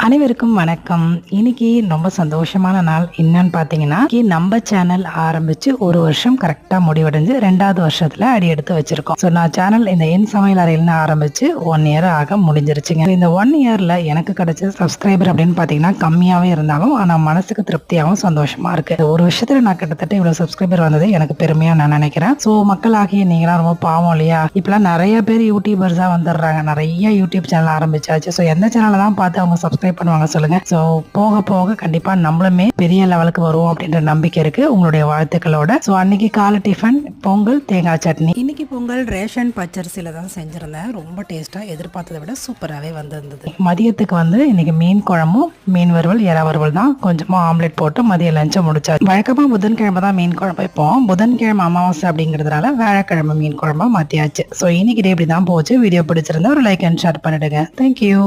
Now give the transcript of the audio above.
அனைவருக்கும் வணக்கம். இன்னைக்கு ரொம்ப சந்தோஷமான நாள். என்னன்னு பாத்தீங்கன்னா, நம்ம சேனல் ஆரம்பிச்சு ஒரு வருஷம் கரெக்டா முடிவடைஞ்சு 2வது வருஷத்துல அடி எடுத்து வச்சிருக்கோம். ஸோ நான் சேனல் இந்த என் சமையல் அறையில்னு ஆரம்பிச்சு 1 இயர் ஆக முடிஞ்சிருச்சுங்க. இந்த 1 இயர்ல எனக்கு கிடைச்ச சப்ஸ்கிரைபர் அப்படின்னு பாத்தீங்கன்னா கம்மியாவே இருந்தாலும் ஆனா மனசுக்கு திருப்தியாகவும் சந்தோஷமா இருக்கு. ஒரு விஷயத்துல நான் கிட்டத்தட்ட இவ்வளவு சப்ஸ்கிரைபர் வந்தது எனக்கு பெருமையா நான் நினைக்கிறேன். ஸோ மக்களாகிய நீங்களாம் ரொம்ப பாவம் இல்லையா? இப்பெல்லாம் நிறைய பேர் யூடியூபர்ஸா வந்துடுறாங்க. நிறைய யூடியூப் சேனல் ஆரம்பிச்சாச்சு. ஸோ எந்த சேனலை தான் பார்த்து அவங்க சப்ஸ்கிரைப் பண்ணுவாங்க சொல்லுங்க. சோ போக போக கண்டிப்பா நம்மளுமே பெரிய லெவலுக்கு வருவோம் அப்படின்ற நம்பிக்கை இருக்கு. உங்களுடைய வாழ்த்துக்களோட. சோ அன்னைக்கு காலை டிஃபன் பொங்கல் தேங்காய் சட்னி. இன்னைக்கு பொங்கல் ரேஷன் பச்சரிசியில தான் செஞ்சிருந்தேன். ரொம்ப டேஸ்டா எதிர்பார்த்ததை விட சூப்பராகவே வந்திருந்தது. மதியத்துக்கு இன்னைக்கு மீன் குழம்பும் மீன் வறுவல் எறா வறுவல் தான். கொஞ்சமா ஆம்லெட் போட்டு மதிய லஞ்சை முடிச்சாச்சு. வழக்கமா புதன்கிழமை தான் மீன் குழம்பு வைப்போம். புதன்கிழமை அமாவாசை அப்படிங்கிறதுனால வியாழக்கிழமை மீன் குழம்பா மாத்தியாச்சு. சோ இன்னைக்கு இப்படிதான் போச்சு. வீடியோ பிடிச்சிருந்தா ஒரு லைக் அண்ட் ஷேர் பண்ணிடுங்க. தேங்க்யூ.